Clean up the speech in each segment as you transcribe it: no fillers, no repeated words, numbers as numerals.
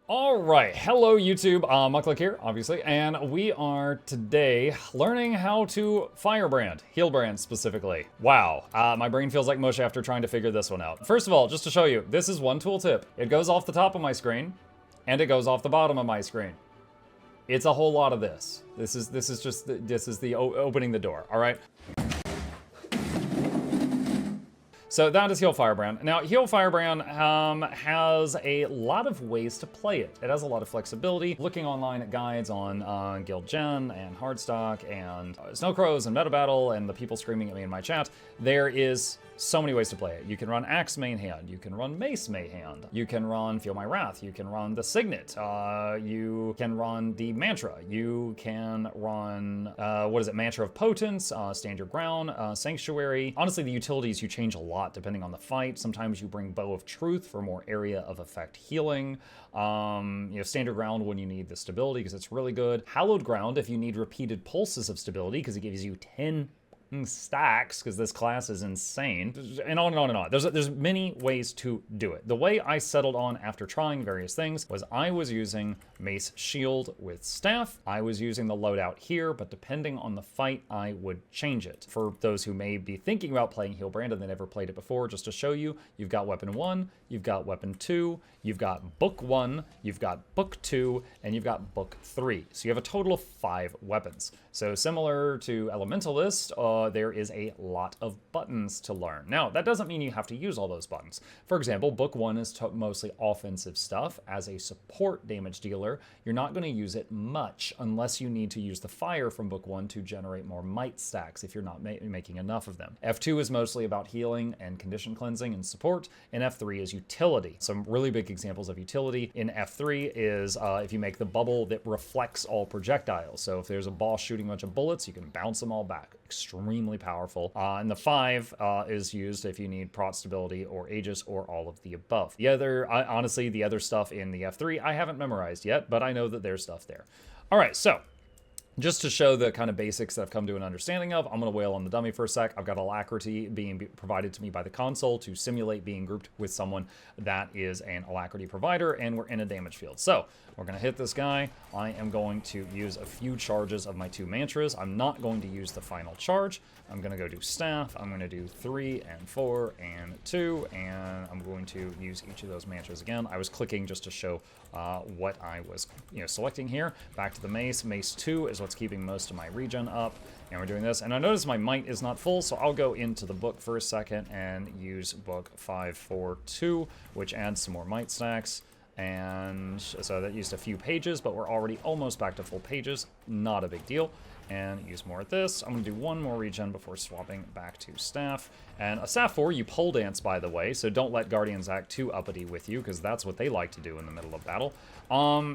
All right, hello YouTube, Mucklick here, obviously, and we are today learning how to firebrand, healbrand specifically. Wow, my brain feels like mush after trying to figure this one out. First of all, just to show you, this is one tooltip. It goes off the top of my screen, and it goes off the bottom of my screen. It's a whole lot of this. This is the opening the door, all right? So that is Heal Firebrand. Now, Heal Firebrand has a lot of ways to play it. It has a lot of flexibility. Looking online at guides on Guild Gen and Hardstock and Snow Crows and Meta Battle and the people screaming at me in my chat, there is so many ways to play it. You can run Axe main hand, you can run Mace main hand, you can run Feel My Wrath, you can run the Signet, you can run the Mantra, you can run, Mantra of Potence, Stand Your Ground, Sanctuary. Honestly, the utilities you change a lot depending on the fight. Sometimes you bring Bow of Truth for more area of effect healing. Stand Your Ground when you need the stability because it's really good. Hallowed Ground if you need repeated pulses of stability because it gives you 10 stacks because this class is insane, and on and on and on. There's many ways to do it. The way I settled on after trying various things was I was using Mace Shield with Staff. I was using the loadout here, but depending on the fight, I would change it. For those who may be thinking about playing Healbrand and they never played it before, just to show you, you've got Weapon 1, you've got Weapon 2, you've got Book 1, you've got Book 2, and you've got Book 3. So you have a total of 5 weapons. So similar to Elementalist, there is a lot of buttons to learn. Now, that doesn't mean you have to use all those buttons. For example, Book 1 is mostly offensive stuff. As a support damage dealer, you're not going to use it much unless you need to use the fire from Book 1 to generate more might stacks if you're not making enough of them. F2 is mostly about healing and condition cleansing and support, and F3 is utility. Some really big examples of utility in F3 is if you make the bubble that reflects all projectiles. So if there's a boss shooting a bunch of bullets, you can bounce them all back. Extremely powerful. And the 5 is used if you need prot stability or Aegis or all of the above. The other, honestly, the other stuff in the F3 I haven't memorized yet, but I know that there's stuff there. All right, so just to show the kind of basics that I've come to an understanding of, I'm going to wail on the dummy for a sec. I've got Alacrity being provided to me by the console to simulate being grouped with someone that is an Alacrity provider, and we're in a damage field. So we're going to hit this guy. I am going to use a few charges of my 2 mantras. I'm not going to use the final charge. I'm going to go do Staff. I'm going to do 3 and 4 and 2, and I'm going to use each of those mantras again. I was clicking just to show what I was selecting here. Back to the Mace. Mace 2 is what's keeping most of my regen up, and we're doing this. And I notice my might is not full, so I'll go into the book for a second and use book 542, which adds some more might stacks. And so that used a few pages, but we're already almost back to full pages. Not a big deal. And use more of this. I'm going to do 1 more regen before swapping back to Staff. And a Staff 4, you pole dance, by the way, so don't let Guardians act too uppity with you, because that's what they like to do in the middle of battle.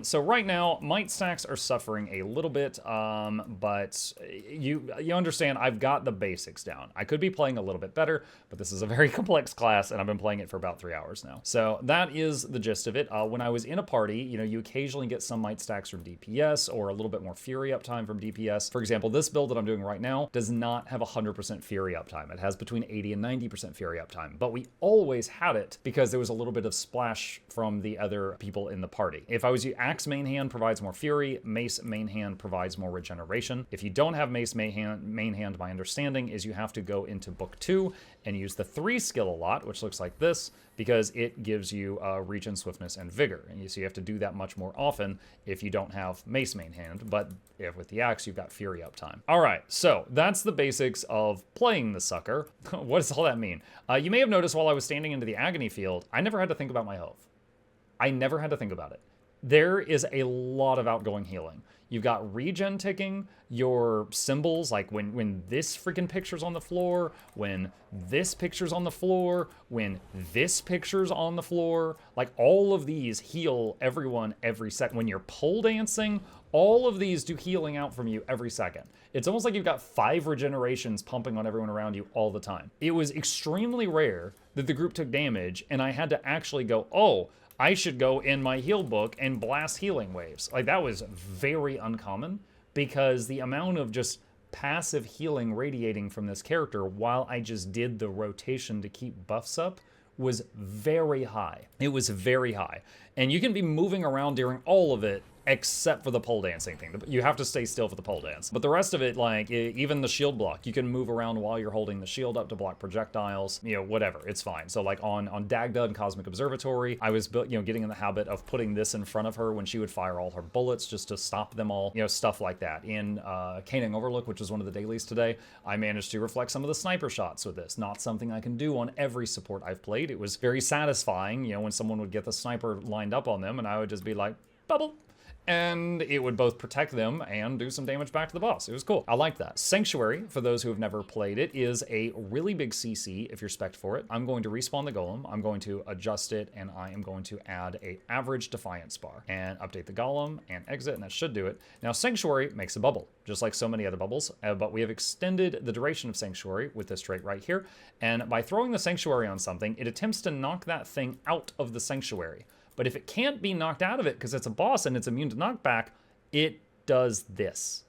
So right now, might stacks are suffering a little bit, but you understand I've got the basics down. I could be playing a little bit better, but this is a very complex class, and I've been playing it for about 3 hours now. So that is the gist of it. When I was in a party, you occasionally get some might stacks from DPS, or a little bit more Fury uptime from DPS. For example, this build that I'm doing right now does not have 100% Fury uptime. It has between 80 and 90% Fury uptime, but we always had it because there was a little bit of splash from the other people in the party. If I was using Axe main hand provides more Fury, Mace main hand provides more regeneration. If you don't have Mace main hand, my understanding is you have to go into Book 2 and use the 3 skill a lot, which looks like this, because it gives you regen, swiftness, and vigor. And so you have to do that much more often if you don't have Mace main hand, but if with the Axe, you've got Fury uptime. All right, so that's the basics of playing the sucker. What does all that mean? You may have noticed while I was standing into the Agony field, I never had to think about my health. I never had to think about it. There is a lot of outgoing healing. You've got regen ticking, your symbols, like when this freaking picture's on the floor, when this picture's on the floor, when this picture's on the floor, like all of these heal everyone every second. When you're pole dancing, all of these do healing out from you every second. It's almost like you've got 5 regenerations pumping on everyone around you all the time. It was extremely rare that the group took damage, and I had to actually go, oh, I should go in my heal book and blast healing waves. Like, that was very uncommon because the amount of just passive healing radiating from this character while I just did the rotation to keep buffs up was very high. It was very high. And you can be moving around during all of it, except for the pole dancing thing. You have to stay still for the pole dance. But the rest of it, like even the shield block, you can move around while you're holding the shield up to block projectiles, you know, whatever, it's fine. So like on Dagda and Cosmic Observatory, I was, you know, getting in the habit of putting this in front of her when she would fire all her bullets just to stop them all, you know, stuff like that. In Caning Overlook, which was one of the dailies today, I managed to reflect some of the sniper shots with this. Not something I can do on every support I've played. It was very satisfying, you know, when someone would get the sniper lined up on them and I would just be like, bubble. And it would both protect them and do some damage back to the boss. It was cool. I like that. Sanctuary, for those who have never played it, is a really big CC if you're spec'd for it. I'm going to respawn the golem, I'm going to adjust it, and I am going to add a average defiance bar and update the golem and exit, and that should do it. Now, Sanctuary makes a bubble, just like so many other bubbles, but we have extended the duration of Sanctuary with this trait right here, and by throwing the Sanctuary on something, it attempts to knock that thing out of the Sanctuary. But if it can't be knocked out of it because it's a boss and it's immune to knockback, it does this.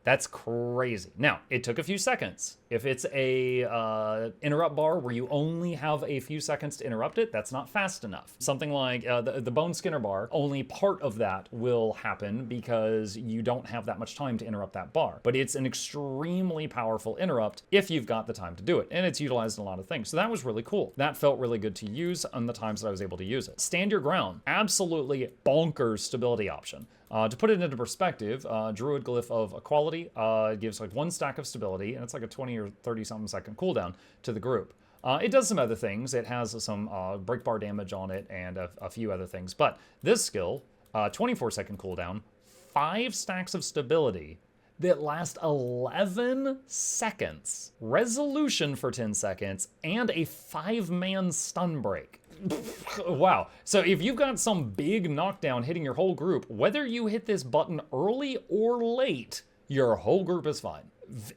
That's crazy. Now, it took a few seconds. If it's a interrupt bar where you only have a few seconds to interrupt it, that's not fast enough. Something like the Bone Skinner bar, only part of that will happen because you don't have that much time to interrupt that bar. But it's an extremely powerful interrupt if you've got the time to do it, and it's utilized in a lot of things. So that was really cool. That felt really good to use on the times that I was able to use it. Stand Your Ground, absolutely bonkers stability option. To put it into perspective, Druid Glyph of Equality gives like 1 stack of stability, and it's like a 20 or 30 something second cooldown to the group. It does some other things. It has some break bar damage on it and a few other things. But this skill, 24 second cooldown, 5 stacks of stability that last 11 seconds, resolution for 10 seconds, and a 5-man stun break. Wow. So if you've got some big knockdown hitting your whole group, whether you hit this button early or late, your whole group is fine.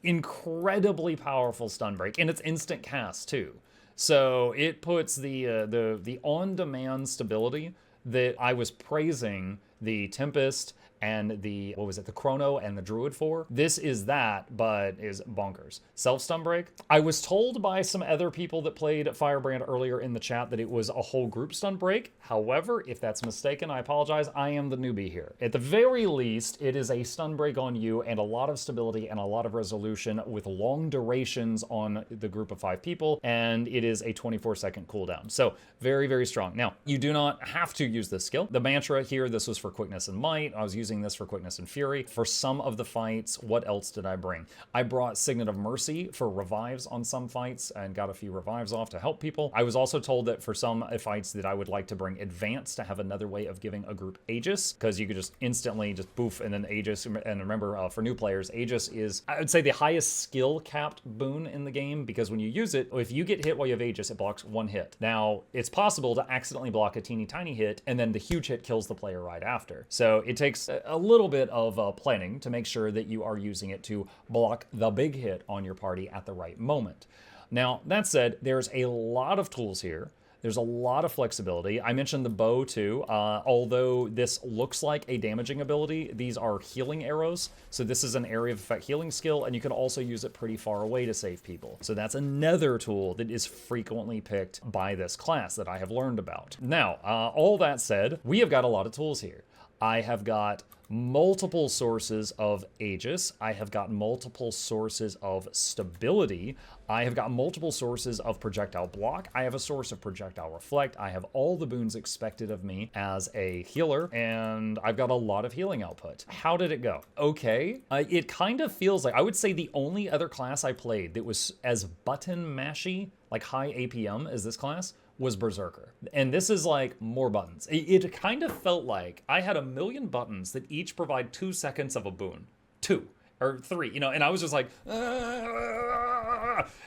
Incredibly powerful stun break, and it's instant cast too. So it puts the on-demand stability that I was praising the Tempest and the, what was it, the Chrono and the Druid for. This is that, but is bonkers. Self-stun break. I was told by some other people that played Firebrand earlier in the chat that it was a whole group stun break. However, if that's mistaken, I apologize. I am the newbie here. At the very least, it is a stun break on you and a lot of stability and a lot of resolution with long durations on the group of 5 people, and it is a 24-second cooldown. So very, very strong. Now, you do not have to use this skill. The mantra here, this was for quickness and might. I was using this for quickness and fury. For some of the fights, what else did I bring? I brought Signet of Mercy for revives on some fights and got a few revives off to help people. I was also told that for some fights that I would like to bring Advance to have another way of giving a group Aegis, because you could just instantly just boof and then Aegis. And remember, for new players, Aegis is, I would say, the highest skill capped boon in the game, because when you use it, if you get hit while you have Aegis, it blocks 1 hit. Now, it's possible to accidentally block a teeny tiny hit, and then the huge hit kills the player right after. So it takes a little bit of planning to make sure that you are using it to block the big hit on your party at the right moment. Now, that said, there's a lot of tools here. There's a lot of flexibility. I mentioned the bow too. Although this looks like a damaging ability, these are healing arrows. So this is an area of effect healing skill, and you can also use it pretty far away to save people. So that's another tool that is frequently picked by this class that I have learned about. Now, all that said, we have got a lot of tools here. I have got multiple sources of Aegis. I have got multiple sources of stability. I have got multiple sources of projectile block. I have a source of projectile reflect. I have all the boons expected of me as a healer, and I've got a lot of healing output. How did it go? Okay. It kind of feels like, I would say the only other class I played that was as button mashy, like high APM as this class, was Berserker. And this is like more buttons. It kind of felt like I had 1,000,000 buttons that each provide 2 seconds of a boon. 2 or 3, you know, and I was just like,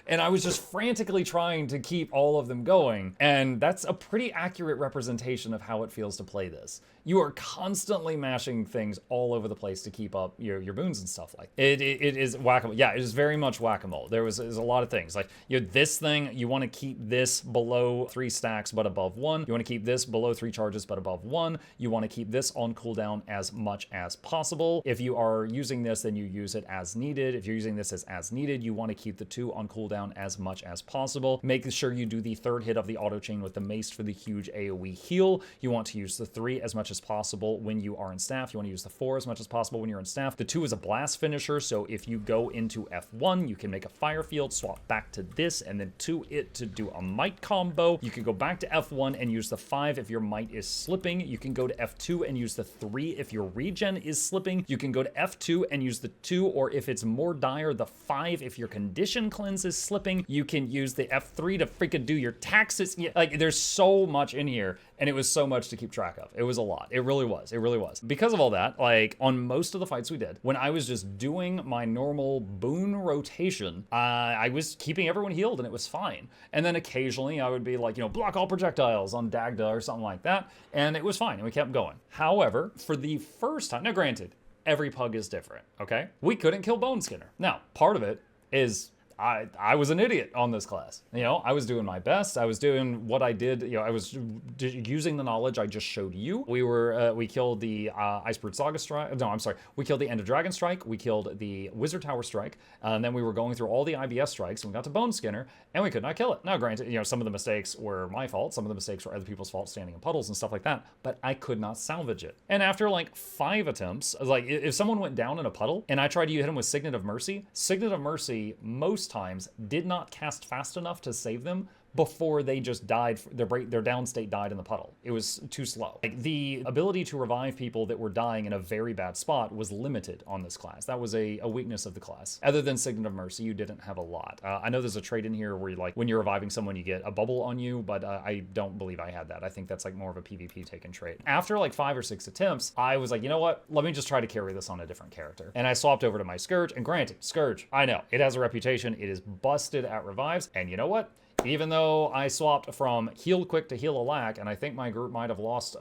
and I was just frantically trying to keep all of them going. And that's a pretty accurate representation of how it feels to play this. You are constantly mashing things all over the place to keep up your boons and stuff like that. It is whack-a-mole. Yeah, it is very much whack-a-mole. There's a lot of things. Like, this thing, you want to keep this below 3 stacks but above 1. You want to keep this below 3 charges but above 1. You want to keep this on cooldown as much as possible. If you are using this, then you use it as needed. If you're using this as needed, you want to keep the 2 on cooldown as much as possible. Make sure you do the 3rd hit of the auto chain with the mace for the huge AoE heal. You want to use the 3 as much as possible when you are in staff. You want to use the 4 as much as possible when you're in staff. The 2 is a blast finisher, so if you go into F1, you can make a fire field, swap back to this, and then to it to do a might combo. You can go back to F1 and use the 5 if your might is slipping. You can go to F2 and use the 3 if your regen is slipping. You can go to F2 and use the 2, or if it's more dire, the 5 if your condition cleanse is slipping. You can use the F3 to freaking do your taxes. Yeah, like, there's so much in here, and it was so much to keep track of. It was a lot. It really was. It really was. Because of all that, like, on most of the fights we did, when I was just doing my normal boon rotation, I was keeping everyone healed, and it was fine. And then occasionally I would be like, you know, block all projectiles on Dagda or something like that, and it was fine, and we kept going. However, for the first time, now granted, every pug is different, okay? We couldn't kill Bone Skinner. Now, part of it is I was an idiot on this class. You know, I was doing my best. I was doing what I did. You know, I was using the knowledge I just showed you. We killed the Iceberg Saga Strike. No, I'm sorry. We killed the End of Dragon Strike. We killed the Wizard Tower Strike. And then we were going through all the IBS strikes, and we got to Bone Skinner, and we could not kill it. Now, granted, you know, some of the mistakes were my fault. Some of the mistakes were other people's fault, standing in puddles and stuff like that. But I could not salvage it. And after like 5 attempts, like if someone went down in a puddle and I tried to hit him with Signet of Mercy most times did not cast fast enough to save them before they just died. Their down state died in the puddle. It was too slow. Like, the ability to revive people that were dying in a very bad spot was limited on this class. That was a weakness of the class. Other than Signet of Mercy, you didn't have a lot. I know there's a trait in here where, like, when you're reviving someone, you get a bubble on you, but I don't believe I had that. I think that's like more of a PvP taken trait. After like 5 or 6 attempts, I was like, you know what? Let me just try to carry this on a different character. And I swapped over to my Scourge, and granted, Scourge, I know, it has a reputation. It is busted at revives, and you know what? Even though I swapped from heal quick to heal alack, and I think my group might have lost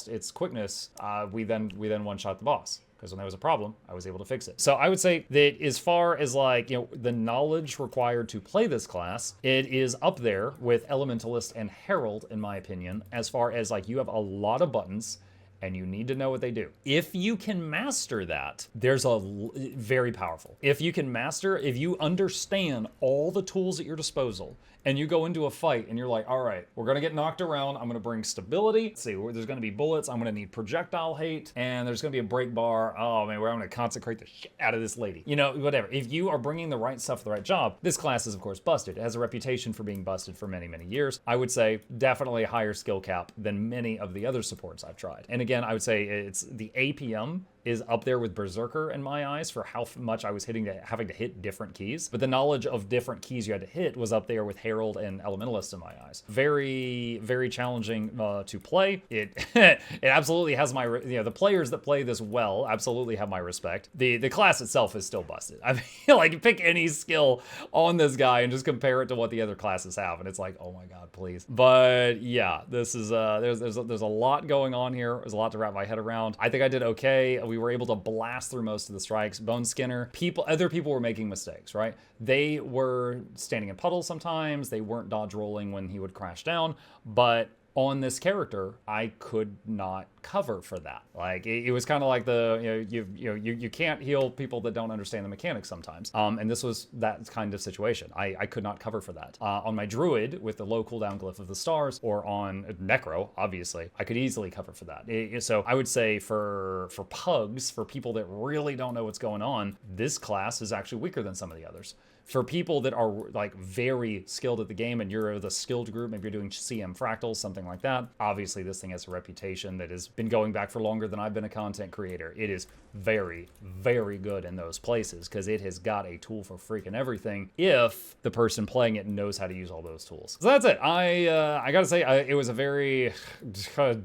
its quickness, we then one-shot the boss. Because when there was a problem, I was able to fix it. So I would say that as far as, like, you know, the knowledge required to play this class, it is up there with Elementalist and Herald, in my opinion, as far as, like, you have a lot of buttons, and you need to know what they do. If you can master that, there's very powerful. If you understand all the tools at your disposal, and you go into a fight and you're like, all right, we're gonna get knocked around. I'm gonna bring stability. Let's see, there's gonna be bullets. I'm gonna need projectile hate, and there's gonna be a break bar. Oh man, we're gonna consecrate the shit out of this lady. You know, whatever. If you are bringing the right stuff for the right job, this class is of course busted. It has a reputation for being busted for many, many years. I would say definitely a higher skill cap than many of the other supports I've tried. And again, I would say it's the APM is up there with Berserker in my eyes for how much I was having to hit different keys. But the knowledge of different keys you had to hit was up there with Herald and Elementalist in my eyes. Very, very challenging to play. It absolutely has my, you know, the players that play this well absolutely have my respect. The class itself is still busted. I mean, like, pick any skill on this guy and just compare it to what the other classes have, and it's like, oh my god, please. But yeah, this is there's a lot going on here. There's a lot to wrap my head around. I think I did okay. We were able to blast through most of the strikes. Bone Skinner, other people were making mistakes, right? They were standing in puddles sometimes. They weren't dodge rolling when he would crash down, but on this character, I could not cover for that. Like, it was kind of like you can't heal people that don't understand the mechanics sometimes. And this was that kind of situation. I could not cover for that. On my Druid with the low cooldown Glyph of the Stars, or on Necro, obviously, I could easily cover for that. So I would say for pugs, for people that really don't know what's going on, this class is actually weaker than some of the others. For people that are like very skilled at the game and you're the skilled group, maybe you're doing CM fractals, something like that, obviously this thing has a reputation that has been going back for longer than I've been a content creator. It is very, very good in those places because it has got a tool for freaking everything if the person playing it knows how to use all those tools. So that's it. I gotta say, it was a very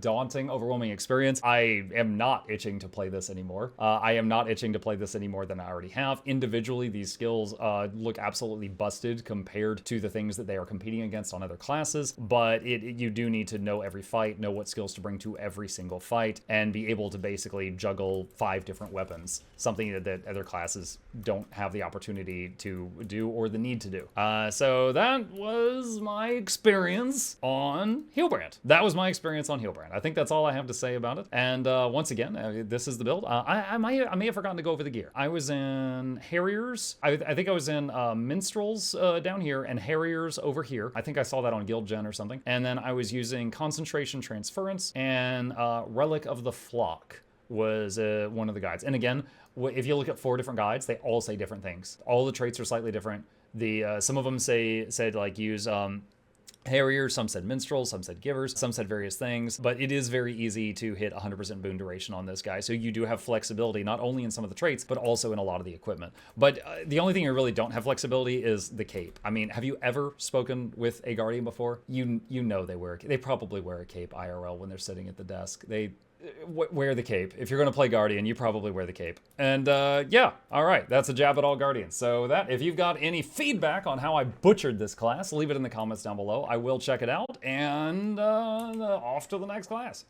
daunting, overwhelming experience. I am not itching to play this anymore. I am not itching to play this any more than I already have. Individually, these skills look absolutely busted compared to the things that they are competing against on other classes, but you do need to know every fight, know what skills to bring to every single fight, and be able to basically juggle 5 different weapons, something that other classes don't have the opportunity to do or the need to do. So that was my experience on Healbrand. I think that's all I have to say about it. And once again, this is the build. I may have forgotten to go over the gear. I was in Harriers. I think I was in minstrels down here and harriers over here. I think I saw that on Guild Gen or something. And then I was using concentration transference and relic of the flock was one of the guides. And again, if you look at 4 different guides, they all say different things. All the traits are slightly different. Some of them said like use Harrier, some said minstrels, some said givers, some said various things, but it is very easy to hit 100% boon duration on this guy. So you do have flexibility, not only in some of the traits, but also in a lot of the equipment. But the only thing you really don't have flexibility is the cape. I mean, have you ever spoken with a Guardian before? You know they probably wear a cape IRL when they're sitting at the desk. They wear the cape. If you're going to play Guardian, you probably wear the cape. And yeah, all right, that's a jab at all Guardians. So if you've got any feedback on how I butchered this class, leave it in the comments down below. I will check it out, and off to the next class.